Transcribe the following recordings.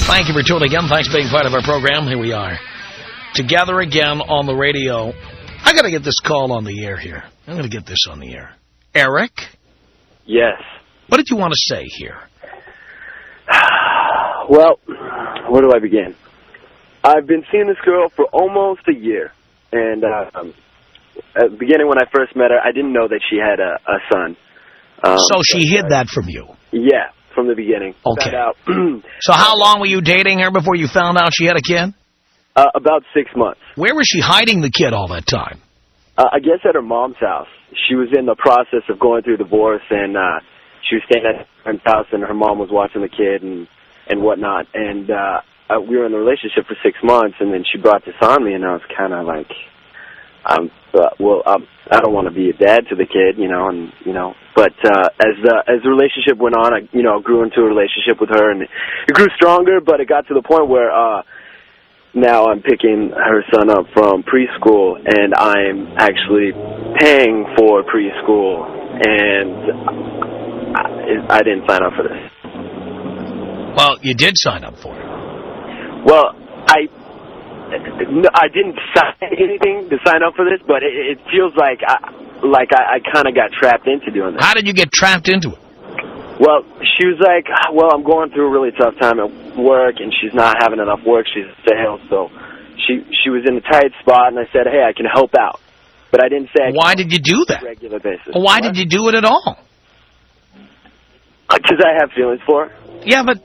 Thank you for tuning in. Thanks for being part of our program. Here we are, together again on the radio. I got to get this call on the air here. I'm going to get this on the air. Eric? Yes. What did you want to say here? Well, where do I begin? I've been seeing this girl for almost a year. And at the beginning when I first met her, I didn't know that she had a son. So she hid that from you? Yeah, from the beginning. Okay. So how long were you dating her before you found out she had a kid? About 6 months. Where was she hiding the kid all that time? I guess at her mom's house. She was in the process of going through divorce, and she was staying at her house, and her mom was watching the kid and whatnot. And we were in a relationship for 6 months, and then she brought this on me, and I was kind of like, I don't want to be a dad to the kid, But as the relationship went on, I grew into a relationship with her, and it grew stronger. But it got to the point where now I'm picking her son up from preschool, and I'm actually paying for preschool, and I didn't sign up for this. Well, you did sign up for it. Well, I didn't sign anything to sign up for this, but it feels like I kind of got trapped into doing this. How did you get trapped into it? Well, she was like, well, I'm going through a really tough time at work, and she's not having enough work. She's in sales, so she was in a tight spot, and I said, hey, I can help out. But I didn't say why did you do that? On a regular basis. Well, why did you do it at all? Because I have feelings for her. Yeah, but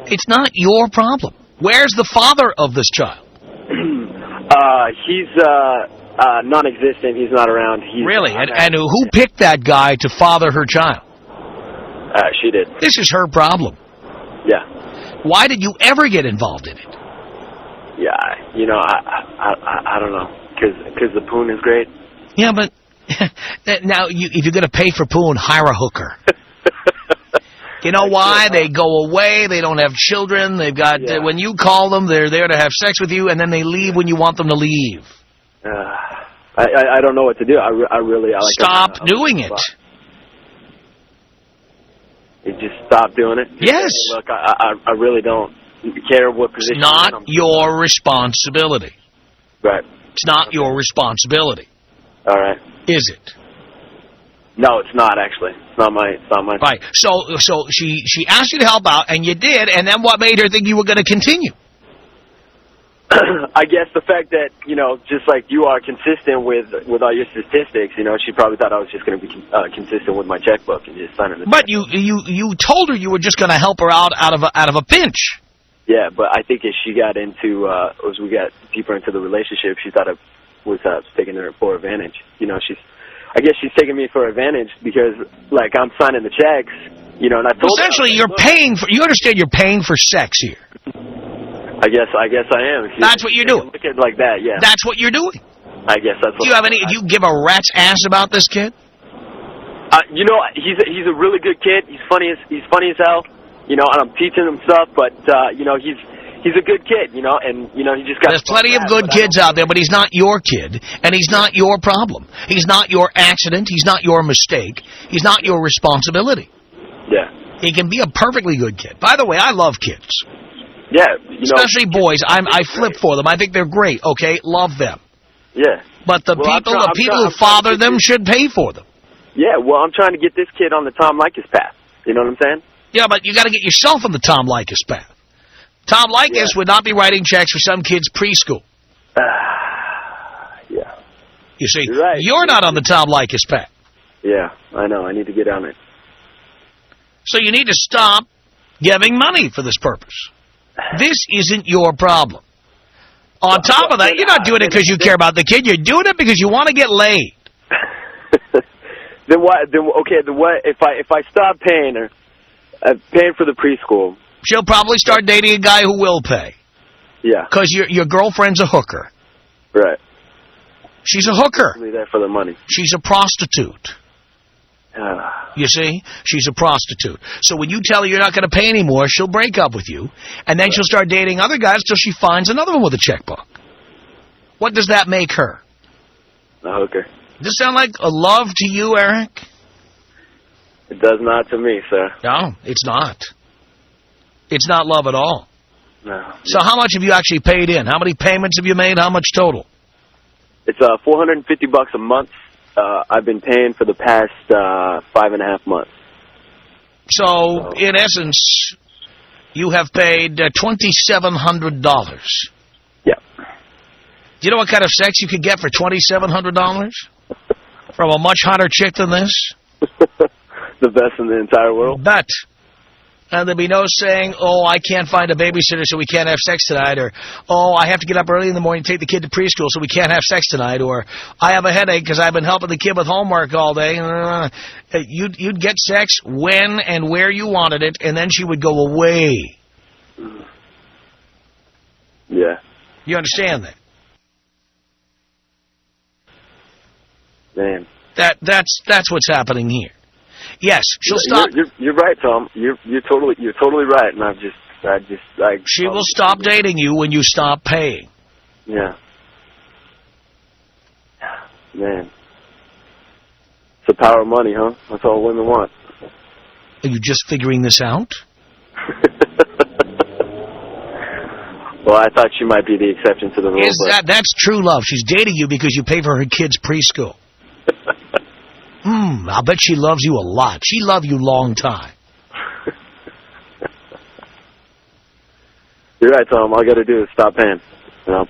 it's not your problem. Where's the father of this child? He's non-existent. He's not around. Really? And who picked that guy to father her child? She did. This is her problem. Yeah. Why did you ever get involved in it? Yeah, I don't know. Because the poon is great. Yeah, but now if you're going to pay for poon, hire a hooker. You know why? They go away. They don't have children. They've got when you call them, they're there to have sex with you, and then they leave when you want them to leave. I don't know what to do. I really stop doing it. You just stop doing it? Yes. Say, look, I really don't care what position. It's not your responsibility. Right. It's not your responsibility. All right. Is it? No, it's not actually. It's not my. Right. So she asked you to help out, and you did. And then what made her think you were going to continue? I guess the fact that just like you are consistent with all your statistics, she probably thought I was just going to be consistent with my checkbook and just signing the check. But you told her you were just going to help her out of a pinch. Yeah, but I think as she got into as we got deeper into the relationship, she thought I was taking her for advantage. I guess she's taking me for advantage because like I'm signing the checks, and I told her. Essentially, you're paying for. You understand? You're paying for sex here. I guess I am. That's what you're doing. Look at it like that, yeah. That's what you're doing. I guess that's what. Do you give a rat's ass about this kid? He's a really good kid. He's funny as hell. And I'm teaching him stuff, but he's a good kid. And he just got. There's plenty of good kids out there, but he's not your kid, and he's not your problem. He's not your accident. He's not your mistake. He's not your responsibility. Yeah. He can be a perfectly good kid. By the way, I love kids. Yeah, especially boys. I flip for them. I think they're great. Okay, love them. Yeah. But the people who father them should pay for them. Yeah. Well, I'm trying to get this kid on the Tom Leykis path. You know what I'm saying? Yeah, but you got to get yourself on the Tom Leykis path. Tom Leykis would not be writing checks for some kid's preschool. Yeah. You see, you're not on the Tom Leykis path. Yeah, I know. I need to get on it. So you need to stop giving money for this purpose. This isn't your problem. On top of that, you're not doing it because you care about the kid. You're doing it because you want to get laid. Then what? If I stop paying her, paying for the preschool, she'll probably start dating a guy who will pay. Yeah. Because your girlfriend's a hooker. Right. She's a hooker. Only there for the money. She's a prostitute. You see? She's a prostitute. So when you tell her you're not going to pay anymore, she'll break up with you, and then she'll start dating other guys till she finds another one with a checkbook. What does that make her? A hooker. Does this sound like a love to you, Eric? It does not to me, sir. No, it's not. It's not love at all. No. So how much have you actually paid in? How many payments have you made? How much total? It's $450 a month. I've been paying for the past 5.5 months. So, in essence, you have paid $2,700. Yeah. Do you know what kind of sex you could get for $2,700? From a much hotter chick than this? The best in the entire world? Bet. And there'd be no saying, oh, I can't find a babysitter so we can't have sex tonight, or, oh, I have to get up early in the morning to take the kid to preschool so we can't have sex tonight, or I have a headache because I've been helping the kid with homework all day. You'd get sex when and where you wanted it, and then she would go away. Yeah. You understand that? Man. That's what's happening here. Yes, she'll stop. You're right, Tom. You're totally right, and she will stop dating you when you stop paying. Yeah. Man. It's the power of money, huh? That's all women want. Are you just figuring this out? Well, I thought she might be the exception to the rule. That's true love. She's dating you because you pay for her kid's preschool. I'll bet she loves you a lot. She loved you long time. You're right, Tom. All I got to do is stop paying. You know,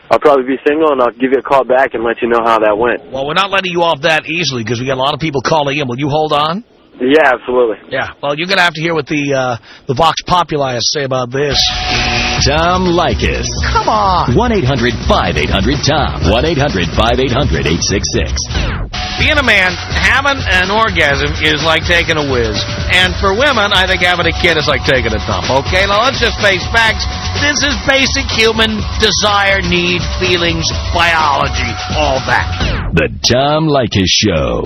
I'll probably be single, and I'll give you a call back and let you know how that went. Well, we're not letting you off that easily because we got a lot of people calling in. Will you hold on? Yeah, absolutely. Yeah. Well, you're going to have to hear what the Vox Populi has to say about this. Tom Leykis. Come on. 1-800-5800-TOM. 1-800-5800-866. Being a man, having an orgasm is like taking a whiz. And for women, I think having a kid is like taking a dump. Okay, now let's just face facts. This is basic human desire, need, feelings, biology, all that. The Tom Leykis Show.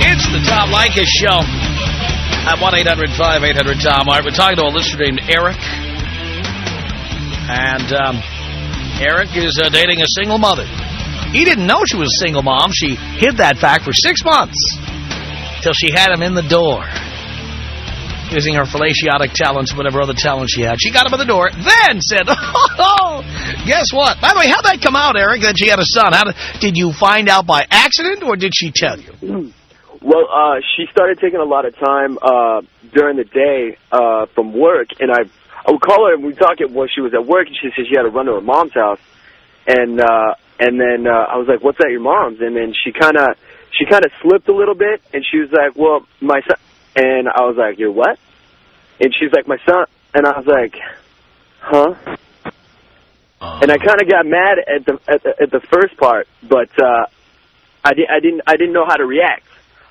It's the Tom Leykis Show. At 1-800-5800-TOM. All right, we're talking to a listener named Eric. And Eric is dating a single mother. He didn't know she was a single mom. She hid that fact for 6 months till she had him in the door. Using her fellaciotic talents, whatever other talent she had. She got him in the door, then said, oh, guess what? By the way, how'd that come out, Eric, that she had a son? Did you find out by accident, or did she tell you? Well, she started taking a lot of time during the day from work, and I would call her and we'd talk when she was at work, and she said she had to run to her mom's house, and then I was like, "What's at your mom's?" And then she kind of slipped a little bit, and she was like, "Well, my son," and I was like, "You're what?" And she's like, "My son," and I was like, "Huh?" And I kind of got mad at the first part, but I didn't know how to react.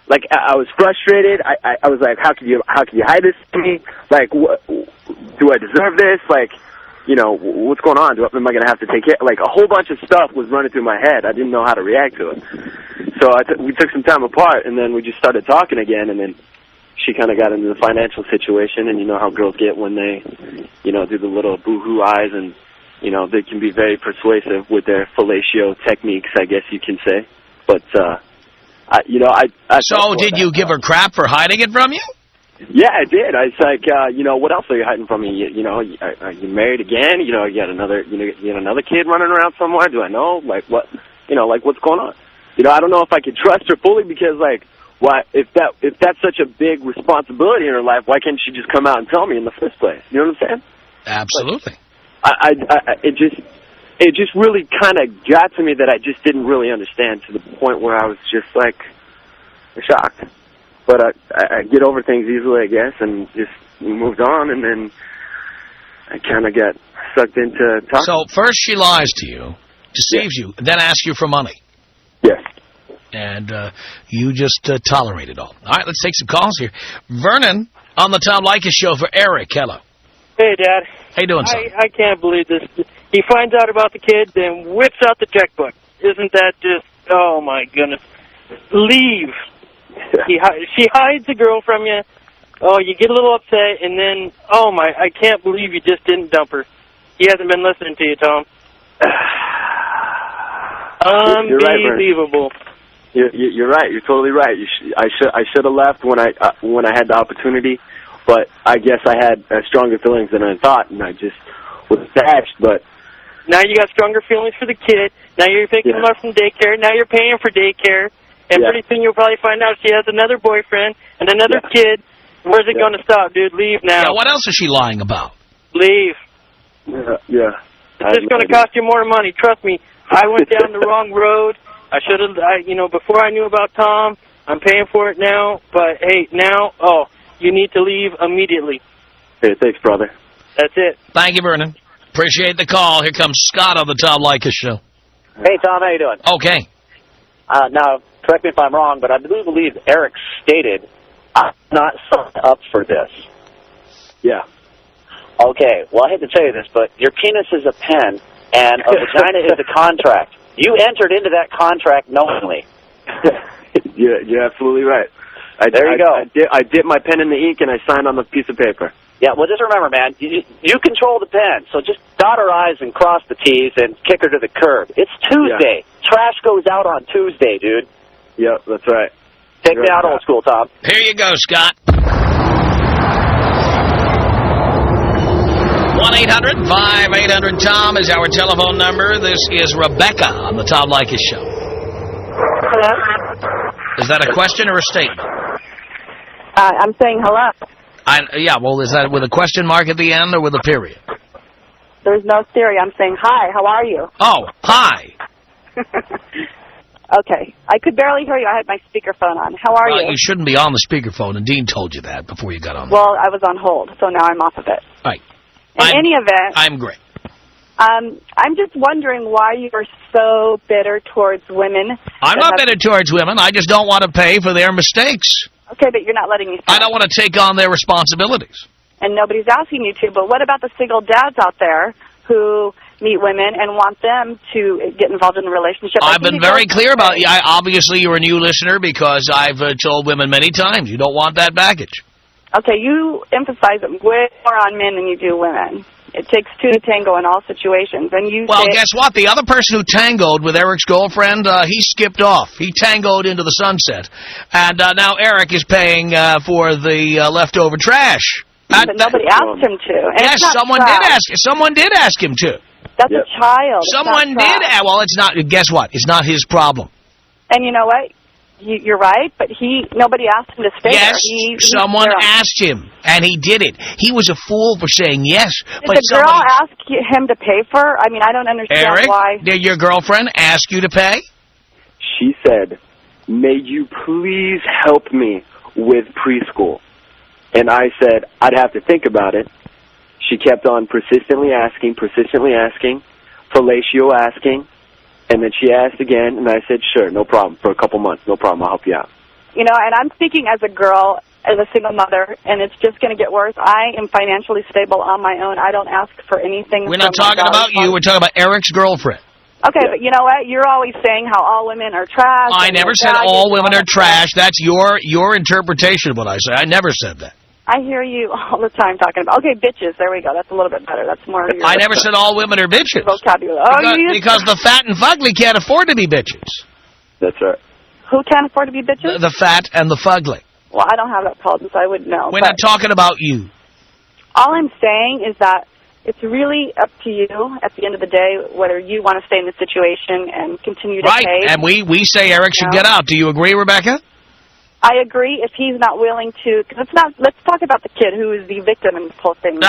Like, I was frustrated. I was like, how can you hide this from me? Like, do I deserve this? Like, you know, what's going on? Am I going to have to take care? Like, a whole bunch of stuff was running through my head. I didn't know how to react to it. So we took some time apart, and then we just started talking again, and then she kind of got into the financial situation, and you know how girls get when they, you know, do the little boo-hoo eyes, and, you know, they can be very persuasive with their fellatio techniques, I guess you can say. But, So did you give her crap for hiding it from you? Yeah, I did. I was like, you know, what else are you hiding from me? You know, are you married again? You know, you got another kid running around somewhere? Do I know? Like, what? You know, like, what's going on? You know, I don't know if I could trust her fully because, like, why? If that's such a big responsibility in her life, why can't she just come out and tell me in the first place? You know what I'm saying? Absolutely. Like, it just really kind of got to me that I just didn't really understand, to the point where I was just like shocked. But I get over things easily, I guess, and just moved on, and then I kind of got sucked into talking. So first she lies to you, deceives you, then asks you for money. Yes. And you just tolerate it all. All right, let's take some calls here. Vernon on the Tom Leykis Show for Eric. Hello. Hey, Dad. How you doing, son? I can't believe this. He finds out about the kid, then whips out the checkbook. Isn't that just, oh, my goodness. Leave. She hides the girl from you. Oh, you get a little upset, and then, oh, my, I can't believe you just didn't dump her. He hasn't been listening to you, Tom. Unbelievable. You're right. You're totally right. I should have left when I had the opportunity, but I guess I had stronger feelings than I thought, and I just was attached. But now you got stronger feelings for the kid. Now you're picking him up from daycare. Now you're paying for daycare, and pretty soon you'll probably find out she has another boyfriend and another kid. Where's it going to stop, dude? Leave now. Yeah, what else is she lying about? Leave. Yeah. It's just going to cost you more money. Trust me. I went down the wrong road. I should have, before I knew about Tom, I'm paying for it now. But, hey, now, you need to leave immediately. Hey, thanks, brother. That's it. Thank you, Vernon. Appreciate the call. Here comes Scott on the Tom Leykis Show. Hey, Tom, how you doing? Okay. Now, correct me if I'm wrong, but I do believe Eric stated, I'm not signed up for this. Yeah. Okay, well, I hate to tell you this, but your penis is a pen, and a vagina is a contract. You entered into that contract knowingly. You're absolutely right. There you go. I dipped my pen in the ink, and I signed on the piece of paper. Yeah, well, just remember, man, you control the pen, so just dot her I's and cross the T's and kick her to the curb. It's Tuesday. Yeah. Trash goes out on Tuesday, dude. Yep, that's right. Take me out old school, Tom. Here you go, Scott. 1-800-5800-TOM is our telephone number. This is Rebecca on the Tom Leykis Show. Hello? Is that a question or a statement? I'm saying hello. Yeah, well, is that with a question mark at the end or with a period? There's no theory. I'm saying hi. How are you? Oh, hi. Okay. I could barely hear you. I had my speakerphone on. How are you? You shouldn't be on the speakerphone, and Dean told you that before you got on. Well, I was on hold, so now I'm off of it. Right. In any event, I'm great. I'm just wondering why you are so bitter towards women. I'm not bitter towards women. I just don't want to pay for their mistakes. Okay, but you're not letting me finish. I don't want to take on their responsibilities. And nobody's asking you to, but what about the single dads out there who meet women and want them to get involved in a relationship? I've been very clear about it. Obviously, you're a new listener because I've told women many times you don't want that baggage. Okay, you emphasize it way more on men than you do women. It takes two to tango in all situations. And well, guess what? The other person who tangoed with Eric's girlfriend, he skipped off. He tangoed into the sunset. And now Eric is paying for the leftover trash. But nobody asked him to. And yes, someone did ask him to. That's a child. Someone did. Well, it's not. Guess what? It's not his problem. And you know what? You're right, but nobody asked him to stay there. Yes, someone asked him, and he did it. He was a fool for saying yes. Did the girl ask him to pay for her? I mean, I don't understand why. Eric, did your girlfriend ask you to pay? She said, may you please help me with preschool? And I said, I'd have to think about it. She kept on persistently asking, fellatio asking. And then she asked again, and I said, sure, no problem, for a couple months, no problem, I'll help you out. You know, and I'm speaking as a girl, as a single mother, and it's just going to get worse. I am financially stable on my own. I don't ask for anything. We're not talking about you. We're talking about Eric's girlfriend. Okay, but you know what? You're always saying how all women are trash. I never said all women are trash. That's your interpretation of what I say. I never said that. I hear you all the time talking about, okay, bitches, there we go. That's a little bit better. That's more your... I never said all women are bitches. Vocabulary. Because the fat and fugly can't afford to be bitches. That's right. Who can't afford to be bitches? The fat and the fugly. Well, I don't have that problem, so I wouldn't know. We're not talking about you. All I'm saying is that it's really up to you at the end of the day whether you want to stay in the situation and continue to pay. Right, and we say Eric should get out. Do you agree, Rebecca? I agree if he's not willing to. Cause let's talk about the kid who is the victim in this whole thing.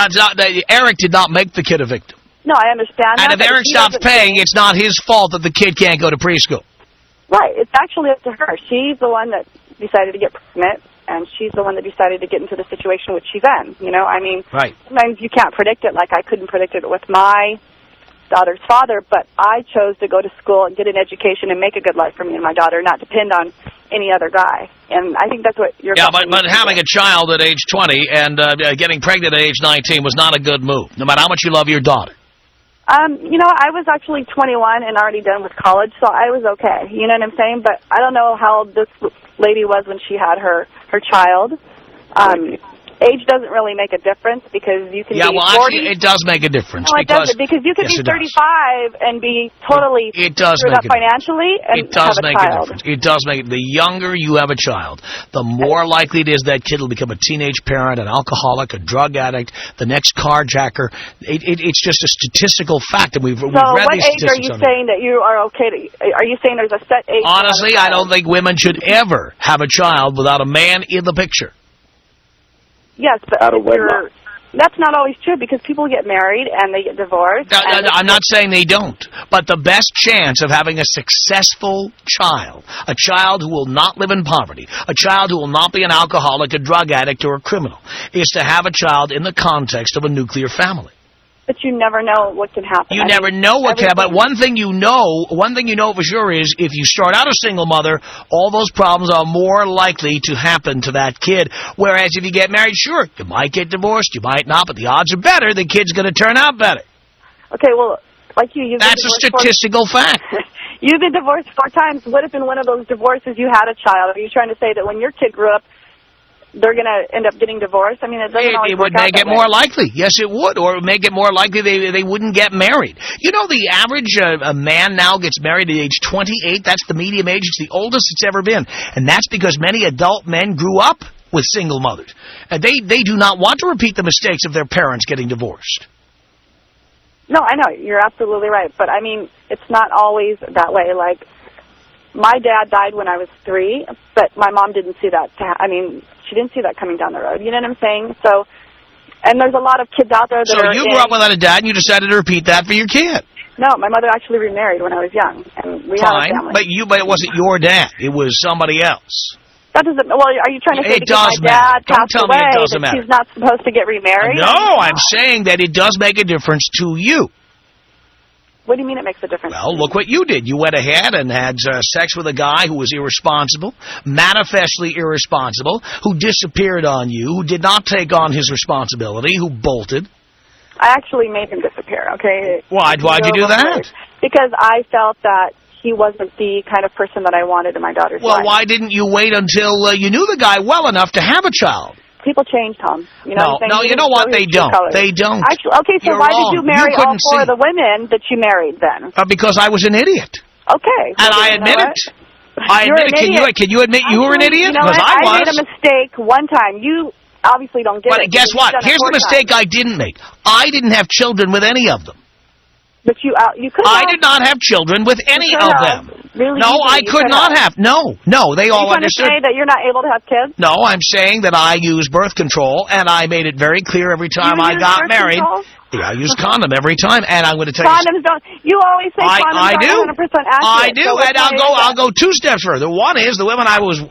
Eric did not make the kid a victim. No, I understand that. And if Eric stops paying, it's not his fault that the kid can't go to preschool. Right. It's actually up to her. She's the one that decided to get pregnant, and she's the one that decided to get into the situation which she's in. You know, I mean, sometimes you can't predict it like I couldn't predict it with my daughter's father, but I chose to go to school and get an education and make a good life for me and my daughter, not depend on any other guy. And I think that's what you're... Yeah, but having a child at age 20 and getting pregnant at age 19 was not a good move, no matter how much you love your daughter. You know, I was actually 21 and already done with college, so I was okay. You know what I'm saying? But I don't know how old this lady was when she had her child. age doesn't really make a difference because you can be 40. Actually, it does make a difference. No, it doesn't, because you can be 35 and be totally screwed up financially and have a child. It does make a difference. The younger you have a child, the more likely it is that kid will become a teenage parent, an alcoholic, a drug addict, the next carjacker. It's just a statistical fact, and we've read these statistics. So what age are you saying that you are okay to... Are you saying there's a set age? Honestly, I don't think women should ever have a child without a man in the picture. Yes, but that's not always true because people get married and they get divorced. I'm not saying they don't, but the best chance of having a successful child, a child who will not live in poverty, a child who will not be an alcoholic, a drug addict, or a criminal, is to have a child in the context of a nuclear family. But you never know what can happen. You never know what can happen. But one thing you know for sure is if you start out a single mother, all those problems are more likely to happen to that kid. Whereas if you get married, sure, you might get divorced, you might not, but the odds are better. The kid's going to turn out better. Okay, well, like you've That's a statistical fact. You've been divorced 4 times. What if in one of those divorces you had a child? Are you trying to say that when your kid grew up, they're going to end up getting divorced? I mean, it doesn't always work out that way. It would make it more likely. Yes, it would. Or it would make it more likely they wouldn't get married. You know, the average a man now gets married at age 28. That's the medium age. It's the oldest it's ever been. And that's because many adult men grew up with single mothers. And they do not want to repeat the mistakes of their parents getting divorced. No, I know. You're absolutely right. But, I mean, it's not always that way. Like, my dad died when I was 3, but my mom didn't see that. She didn't see that coming down the road. You know what I'm saying? So, and there's a lot of kids out there that So you grew up without a dad, and you decided to repeat that for your kid? No, my mother actually remarried when I was young, and we had a family. But it wasn't your dad. It was somebody else. That doesn't... Well, are you trying to say because my dad passed away that she's not supposed to get remarried? No, I'm saying that it does make a difference to you. What do you mean it makes a difference? Well, look what you did. You went ahead and had sex with a guy who was irresponsible, manifestly irresponsible, who disappeared on you, who did not take on his responsibility, who bolted. I actually made him disappear, okay? Why'd you do that? Because I felt that he wasn't the kind of person that I wanted in my daughter's life. Well, why didn't you wait until you knew the guy well enough to have a child? People change, Tom. You know you know what? They don't. They don't. Actually, okay, so why did you marry all 4 of the women that you married then? Because I was an idiot. Okay. And I admit it. I admit it. Can you admit you were an idiot? Because I was. I made a mistake one time. You obviously don't get it. But guess what? Here's the mistake I didn't make. I didn't have children with any of them. But you could. I did not have children with any of them. Really? No, I could not have. No, they all understood. Are you trying to say that you're not able to have kids? No, I'm saying that I use birth control, and I made it very clear every time I got married. Yeah, I use condom every time, and I'm going to tell condoms don't. You always say condoms aren't 100% accurate. I do, so and I'll go 2 steps further. One is the women I was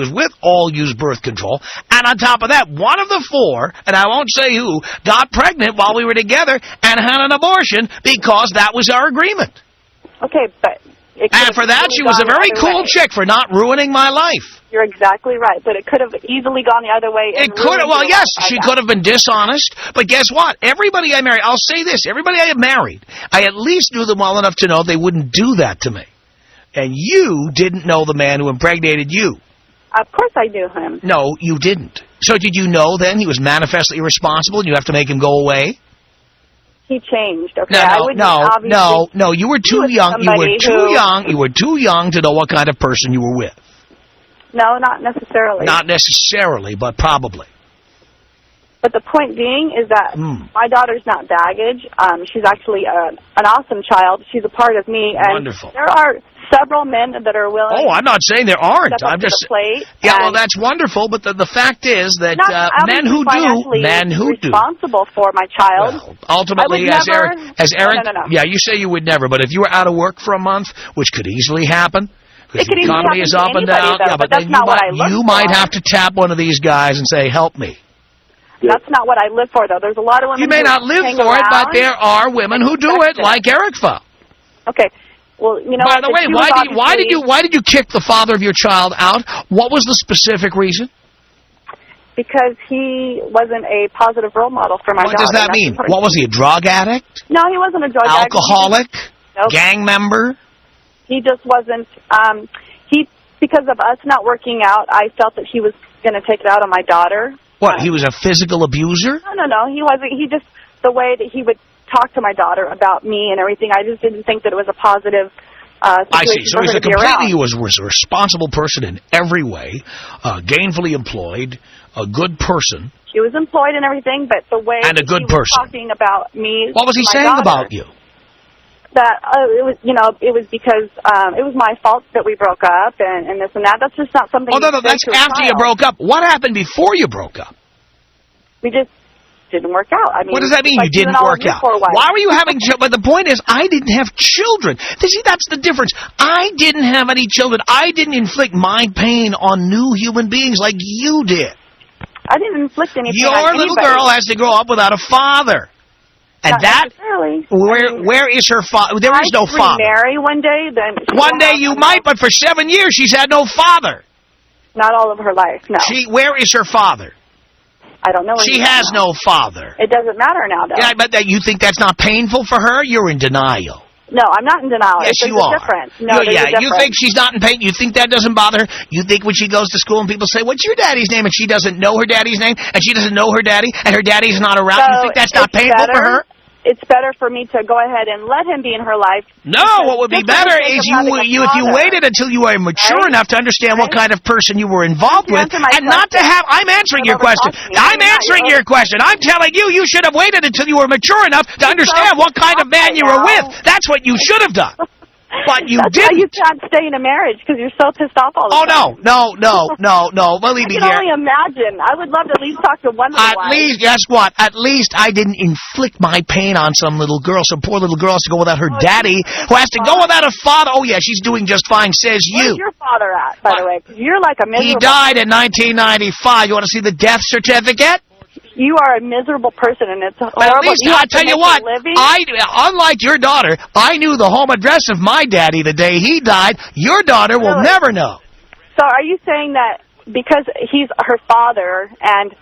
with all used birth control, and on top of that, one of the 4, and I won't say who, got pregnant while we were together and had an abortion because that was our agreement. Okay, but. And for that, she was a very cool chick for not ruining my life. You're exactly right, but it could have easily gone the other way. It could have. Well, yes, she could have been dishonest. But guess what? Everybody I married, I'll say this, everybody I have married, I at least knew them well enough to know they wouldn't do that to me. And you didn't know the man who impregnated you. Of course I knew him. No, you didn't. So did you know then he was manifestly irresponsible and you have to make him go away? He changed. Okay, No. You were too young. You were too young to know what kind of person you were with. No, not necessarily. Not necessarily, but probably. But the point being is that my daughter's not baggage. She's actually an awesome child. She's a part of me. And wonderful. There are several men that are willing. Oh, I'm not saying there aren't. I'm just plate. Yeah, well, that's wonderful. But the fact is that men who do responsible for my child. Well, ultimately, as Eric, yeah, you say you would never. But if you were out of work for a month, which could easily happen. Because the economy is up and down. Though, but then you might have to tap one of these guys and say, help me. That's not what I live for, though. There's a lot of women You may not live for it, but there are women who do it, like Eric Fa. Okay. Well, you know. By the way, why did you kick the father of your child out? What was the specific reason? Because he wasn't a positive role model for my daughter. What does that mean? What was he, a drug addict? No, he wasn't a drug addict. Alcoholic? Gang member? He just wasn't. Because of us not working out, I felt that he was going to take it out on my daughter. What, he was a physical abuser? No, he wasn't. He just, the way that he would talk to my daughter about me and everything, I just didn't think that it was a positive situation. I see. So for he's her a to be around. he was a responsible person in every way, gainfully employed, a good person. She was employed and everything, but the way and a good he was person. talking about me. What was he saying daughter, about you? That it was because it was my fault that we broke up and this and that. That's just not something. Oh no, that's after you broke up. What happened before you broke up? We just didn't work out. I mean, what does that mean? Like you didn't work out. Why were you having children? But the point is, I didn't have children. See, that's the difference. I didn't have any children. I didn't inflict my pain on new human beings like you did. I didn't inflict anything. Your little girl has to grow up without a father. And not that, necessarily. where is her father? There is no father. If we remarry one day, then... One day you might, but for 7 years she's had no father. Not all of her life, no. Where is her father? I don't know. She has no father. It doesn't matter now, though. Yeah, but you think that's not painful for her? You're in denial. No, I'm not in denial. Yes, there's you are. A difference. No, there's a difference. You think she's not in pain? You think that doesn't bother her? You think when she goes to school and people say, "What's your daddy's name?" and she doesn't know her daddy's name, and she doesn't know her daddy, and her daddy's not around, you think that's not painful for her? It's better for me to go ahead and let him be in her life. No, what would be better is if you waited until you were mature enough to understand what kind of person you were involved with, and not to have... I'm answering your question. I'm answering your question. I'm telling you, you should have waited until you were mature enough to understand what kind of man you were with. That's what you should have done. But you didn't. Why you can't stay in a marriage, because you're so pissed off all the time. No. Believe me, I can only imagine. I would love to at least talk to one of the wives. At least, guess what? At least I didn't inflict my pain on some little girl. Some poor little girl has to go without her daddy, who has to go without a father. Oh, yeah, she's doing just fine, says you. Where's your father at, by the way? You're like a miserable... He died in 1995. You want to see the death certificate? You are a miserable person, and it's horrible. At least, I tell you what, unlike your daughter, I knew the home address of my daddy the day he died. Your daughter will never know. So are you saying that because he's her father and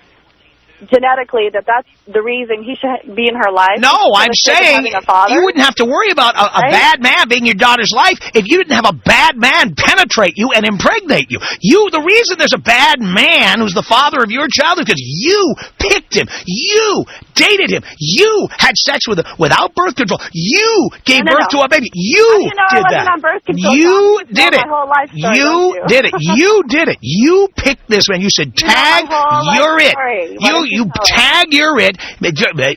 genetically that's the reason he should be in her life? No, I'm saying you wouldn't have to worry about a bad man being your daughter's life if you didn't have a bad man penetrate you and impregnate you. The reason there's a bad man who's the father of your child is because you picked him. You dated him. You had sex with him without birth control. You gave birth to a baby. You did that. You did it. You did it. You did it. You picked this man. You said, tag, you're it. You tag, you're it.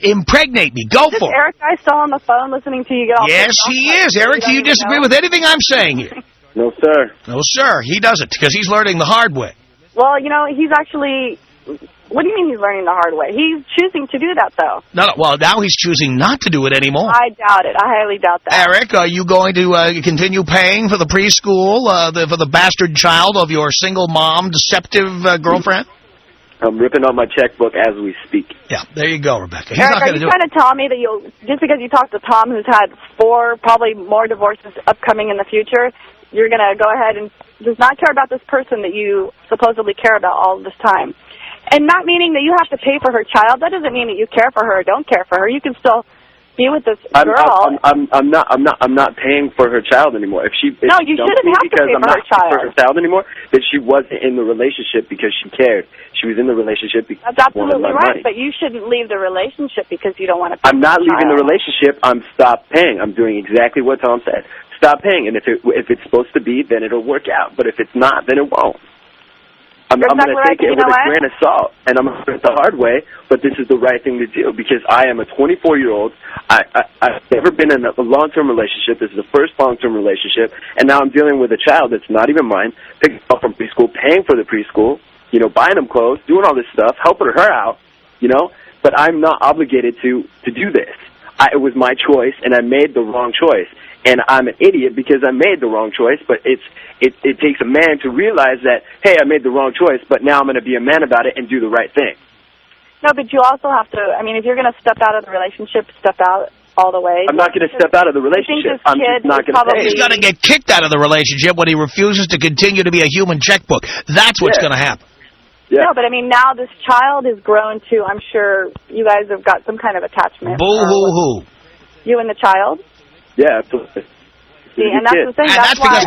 Impregnate me. Go for it. Eric, I still on the phone listening to you get all... Yes, he is. Eric, do you disagree with anything I'm saying here? No, sir. No, sir. He doesn't, because he's learning the hard way. Well, he's actually... What do you mean he's learning the hard way? He's choosing to do that, though. No, well, now he's choosing not to do it anymore. I doubt it. I highly doubt that. Eric, are you going to continue paying for the preschool, for the bastard child of your single mom, deceptive girlfriend? I'm ripping out my checkbook as we speak. Yeah, there you go, Rebecca. He's Eric, not are you trying to tell me that just because you talked to Tom, who's had 4, probably more divorces upcoming in the future, you're going to go ahead and just not care about this person that you supposedly care about all this time? And not meaning that you have to pay for her child. That doesn't mean that you care for her or don't care for her. You can still be with this girl. I'm not paying for her child anymore. If you shouldn't have to pay for her child. For her child anymore, then she wasn't in the relationship because she cared. She was in the relationship because that's absolutely money. right. But you shouldn't leave the relationship because you don't want to pay. I'm not leaving the relationship. I'm stop paying. I'm doing exactly what Tom said. Stop paying, and if it's supposed to be, then it'll work out. But if it's not, then it won't. I'm going to take it with a grain of salt, and I'm going to do it the hard way, but this is the right thing to do because I am a 24-year-old. I've never been in a long-term relationship. This is the first long-term relationship, and now I'm dealing with a child that's not even mine, picking up from preschool, paying for the preschool, buying them clothes, doing all this stuff, helping her out, but I'm not obligated to do this. It was my choice, and I made the wrong choice. And I'm an idiot because I made the wrong choice, but it takes a man to realize that, hey, I made the wrong choice, but now I'm going to be a man about it and do the right thing. No, but you also have to, if you're going to step out of the relationship, step out all the way. I'm not going to step out of the relationship. I'm just not going to pay. He's going to get kicked out of the relationship when he refuses to continue to be a human checkbook. That's what's going to happen. Yeah. No, but now this child is grown to, I'm sure you guys have got some kind of attachment. Boo-hoo-hoo. You and the child? Yeah, absolutely. See, and that's the thing. And that's because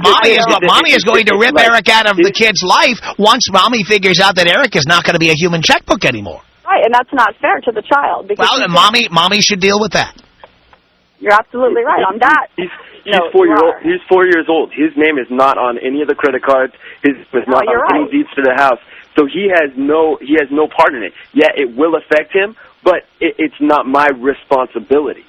Mommy is going to rip Eric out of the kid's life once Mommy figures out that Eric is not going to be a human checkbook anymore. Right, and that's not fair to the child. Because Mommy should deal with that. You're absolutely right on that. He's 4 years old. He's 4 years old. His name is not on any of the credit cards. His name is not on any deeds to the house. So he has no part in it. Yeah, it will affect him, but it's not my responsibility.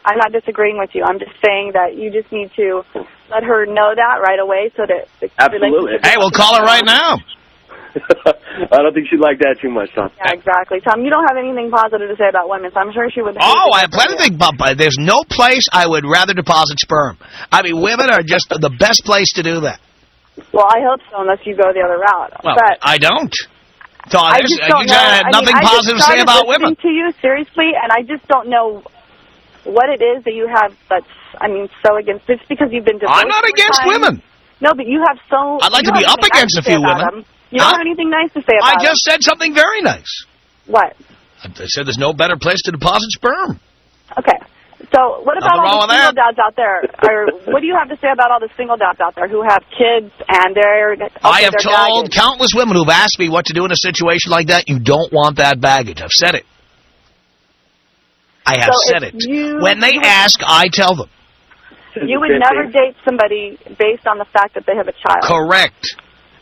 I'm not disagreeing with you. I'm just saying that you just need to let her know that right away so that the relationship... Hey, we'll call her right now. I don't think she'd like that too much, Tom. Yeah, exactly. Tom, you don't have anything positive to say about women, so I'm sure she would... I have plenty to think about, but there's no place I would rather deposit sperm. I mean, women are just the best place to do that. Well, I hope so, unless you go the other route. Well, but I don't. So I just don't know. I had nothing positive to say about women. To you, seriously, and I just don't know what it is that you have that's, so against. Just because you've been divorced. I'm not against women. No, but you have so... I'd like to be up against a few women. You don't have anything nice to say about I just said something very nice. What? I said there's no better place to deposit sperm. Okay. So what about all the single dads out there? Or what do you have to say about all the single dads out there who have kids and they're... I have told countless women who've asked me what to do in a situation like that. You don't want that baggage. I've said it. I have said it. When they ask, I tell them. You would never date somebody based on the fact that they have a child. Correct.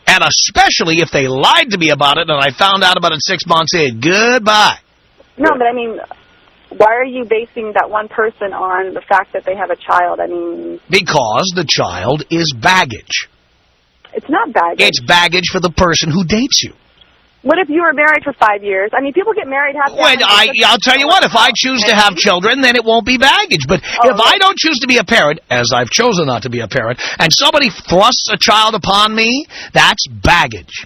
And especially if they lied to me about it and I found out about it 6 months in. Goodbye. No, but why are you basing that one person on the fact that they have a child? Because the child is baggage. It's not baggage. It's baggage for the person who dates you. What if you were married for 5 years? People get married half the time. I'll tell you what, if I choose to have children, then it won't be baggage. But if I don't choose to be a parent, as I've chosen not to be a parent, and somebody thrusts a child upon me, that's baggage.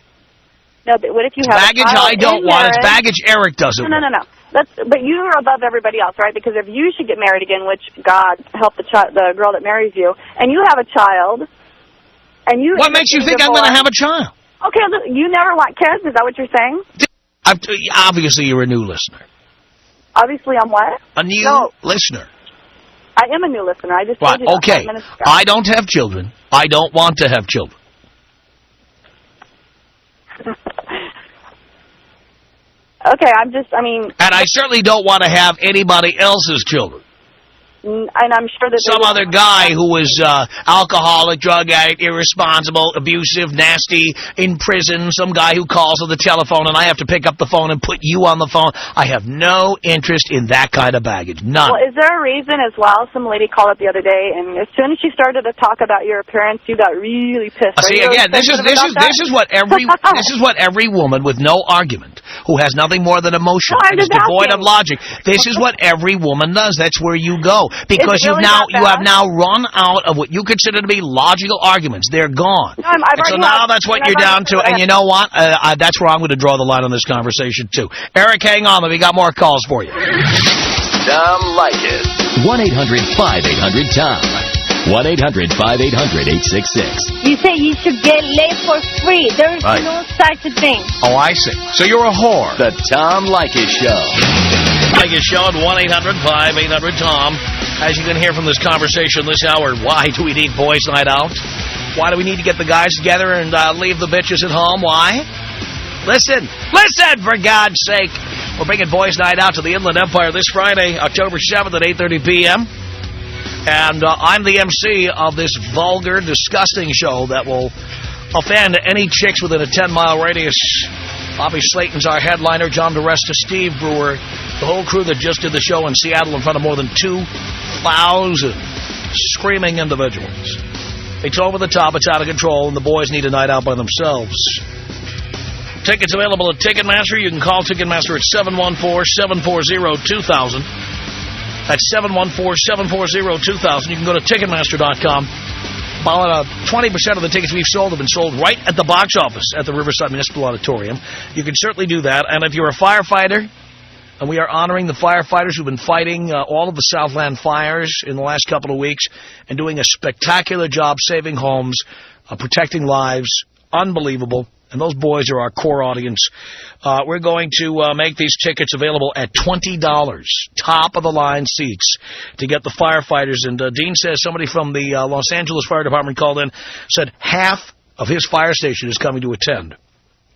No, but what if you have baggage I don't want. It's baggage Eric doesn't want. No. But you are above everybody else, right? Because if you should get married again, which God help the girl that marries you, and you have a child, and you... What makes you think I'm going to have a child? Okay, look, you never want kids? Is that what you're saying? Obviously, you're a new listener. Obviously, I'm what? A new listener. I am a new listener. I just told you that 5 minutes ago. I don't have children. I don't want to have children. Okay, And I certainly don't want to have anybody else's children. And I'm sure that some other guy who was alcoholic, drug addict, irresponsible, abusive, nasty, in prison, some guy who calls on the telephone and I have to pick up the phone and put you on the phone. I have no interest in that kind of baggage. None. Well, is there a reason as well? Some lady called up the other day, and as soon as she started to talk about your appearance, you got really pissed. See, again, this is what every woman with no argument, who has nothing more than emotion, and is devoid of logic. This is what every woman does. That's where you go. Because you have now run out of what you consider to be logical arguments. They're gone. So now that's what you're down to. And you know what? That's where I'm going to draw the line on this conversation, too. Eric, hang on. We got more calls for you. Tom Leykis. 1-800-5800-TOM. 1-800-5800-866. You say you should get laid for free. There's no such a thing. Oh, I see. So you're a whore. The Tom Leykis Show. Leykis Show at 1-800-5800-TOM. As you can hear from this conversation this hour, why do we need boys' night out? Why do we need to get the guys together and leave the bitches at home? Why? Listen, for God's sake. We're bringing boys' night out to the Inland Empire this Friday, October 7th at 8:30 p.m. And I'm the MC of this vulgar, disgusting show that will offend any chicks within a 10-mile radius. Bobby Slayton's our headliner, John DeResta, Steve Brewer, the whole crew that just did the show in Seattle in front of more than 2,000 screaming individuals. It's over the top, it's out of control, and the boys need a night out by themselves. Tickets available at Ticketmaster. You can call Ticketmaster at 714-740-2000. That's 714-740-2000. You can go to Ticketmaster.com. About 20% of the tickets we've sold have been sold right at the box office at the Riverside Municipal Auditorium. You can certainly do that. And if you're a firefighter, and we are honoring the firefighters who've been fighting all of the Southland fires in the last couple of weeks and doing a spectacular job saving homes, protecting lives, unbelievable. And those boys are our core audience. We're going to make these tickets available at $20, top-of-the-line seats, to get the firefighters. And Dean says somebody from the Los Angeles Fire Department called in, said half of his fire station is coming to attend.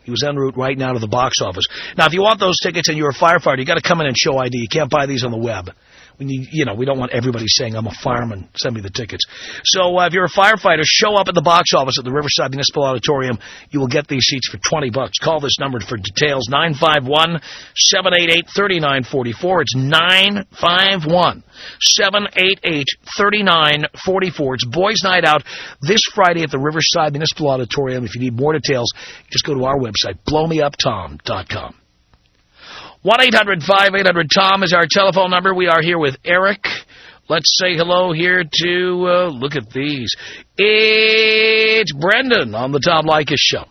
He was en route right now to the box office. Now, if you want those tickets and you're a firefighter, you got to come in and show ID. You can't buy these on the web. We need, we don't want everybody saying, I'm a fireman, send me the tickets. So if you're a firefighter, show up at the box office at the Riverside Municipal Auditorium. You will get these seats for $20. Call this number for details, 951-788-3944. It's 951-788-3944. It's Boys Night Out this Friday at the Riverside Municipal Auditorium. If you need more details, just go to our website, blowmeuptom.com. 1-800-5800-TOM is our telephone number. We are here with Eric. Let's say hello here to, look at these. It's Brendan on the Tom Leykis Show.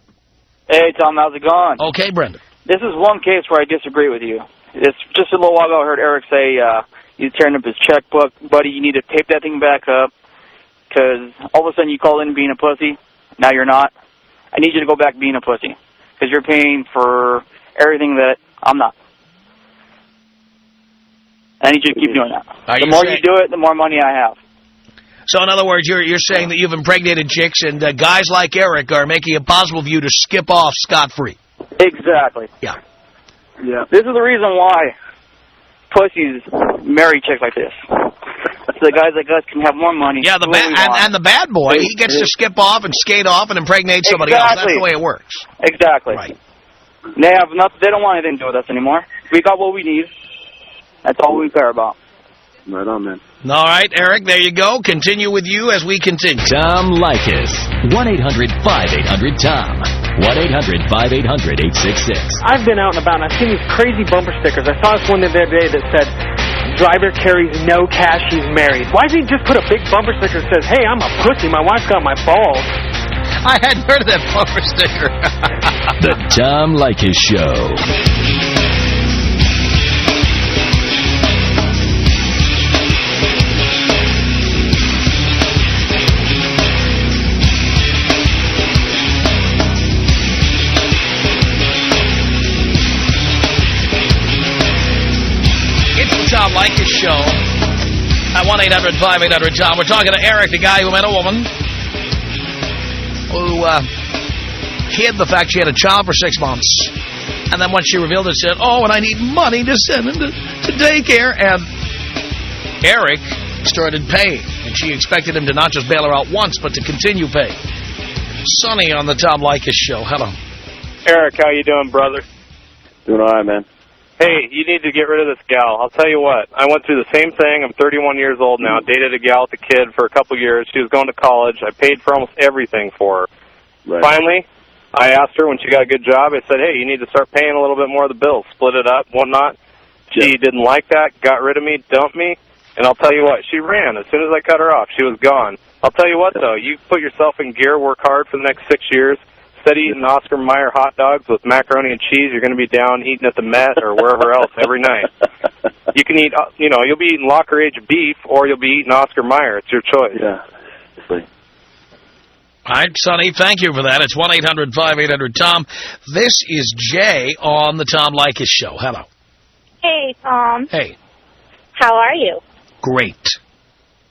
Hey, Tom, how's it going? Okay, Brendan. This is one case where I disagree with you. It's just a little while ago I heard Eric say he's tearing up his checkbook. Buddy, you need to tape that thing back up because all of a sudden you call in being a pussy. Now you're not. I need you to go back being a pussy because you're paying for everything that I'm not. I need you to keep doing that. The more you do it, the more money I have. So, in other words, you're saying that you've impregnated chicks and guys like Eric are making it possible for you to skip off scot-free. Exactly. Yeah. This is the reason why pussies marry chicks like this. So the guys like us can have more money. Yeah, and the bad boy, he gets to skip off and skate off and impregnate somebody else. That's the way it works. Exactly. Right. They have nothing. They don't want anything to do with us anymore. We got what we need. That's all we care about. Right on, man. All right, Eric, there you go. Continue with you as we continue. Tom Leykis. 1-800-5800-TOM. 1-800-5800-866. I've been out and about, and I've seen these crazy bumper stickers. I saw this one the other day that said, driver carries no cash, he's married. Why doesn't he just put a big bumper sticker that says, hey, I'm a pussy, my wife got my balls? I hadn't heard of that bumper sticker. The Tom Leykis Show. Tom Leykis Show at 1-800-5800-TOM. We're talking to Eric, the guy who met a woman who hid the fact she had a child for 6 months. And then when she revealed it, said, and I need money to send him to daycare. And Eric started paying. And she expected him to not just bail her out once, but to continue paying. Sonny on the Tom Leykis Show. Hello. Eric, how you doing, brother? Doing all right, man. Hey, you need to get rid of this gal. I'll tell you what. I went through the same thing. I'm 31 years old now. Dated a gal with a kid for a couple years. She was going to college. I paid for almost everything for her. Right. Finally, I asked her when she got a good job, I said, hey, you need to start paying a little bit more of the bills. Split it up, whatnot. She didn't like that, got rid of me, dumped me. And I'll tell you what, she ran. As soon as I cut her off, she was gone. I'll tell you what, though. You put yourself in gear, work hard for the next 6 years. Instead of eating Oscar Mayer hot dogs with macaroni and cheese, you're going to be down eating at the Met or wherever else every night. You can eat, you'll be eating locker age beef or you'll be eating Oscar Mayer. It's your choice. Yeah. All right, Sonny, thank you for that. It's 1-800-5800-TOM. This is Jay on the Tom Leykis Show. Hello. Hey, Tom. Hey. How are you? Great.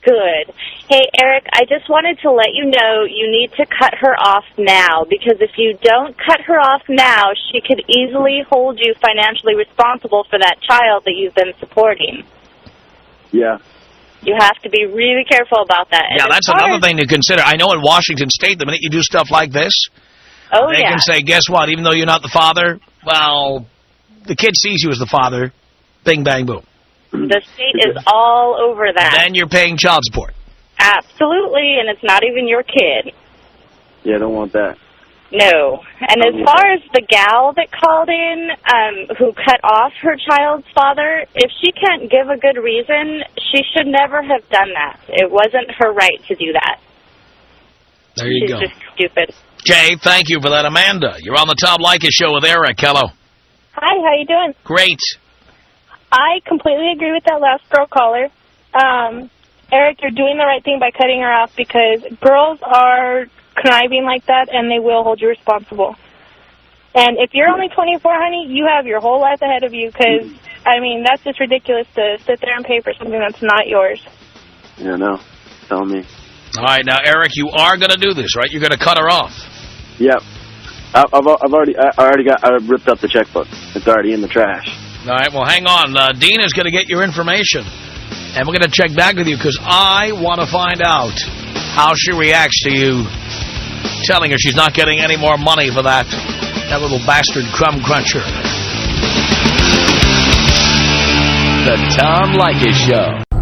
Good. Hey, Eric, I just wanted to let you know you need to cut her off now, because if you don't cut her off now, she could easily hold you financially responsible for that child that you've been supporting. Yeah. You have to be really careful about that. Yeah, that's another thing to consider. I know in Washington State, the minute you do stuff like this, they can say, guess what, even though you're not the father, well, the kid sees you as the father, bing, bang, boom. The state is all over that. Then you're paying child support. Absolutely, and it's not even your kid. Yeah, I don't want that. No. And as far as the gal that called in who cut off her child's father, if she can't give a good reason, she should never have done that. It wasn't her right to do that. There you go. She's just stupid. Jay, thank you for that. Amanda, you're on the Tom Leykis Show with Eric. Hello. Hi, how you doing? Great. I completely agree with that last girl caller. Eric, you're doing the right thing by cutting her off because girls are conniving like that and they will hold you responsible. And if you're only 24, honey, you have your whole life ahead of you because, I mean, that's just ridiculous to sit there and pay for something that's not yours. Yeah, no. Tell me. All right, now, Eric, you are going to do this, right? You're going to cut her off. Yep. I ripped up the checkbook. It's already in the trash. All right, well, hang on. Dina's going to get your information. And we're going to check back with you because I want to find out how she reacts to you telling her she's not getting any more money for that little bastard crumb cruncher. The Tom Leykis Show.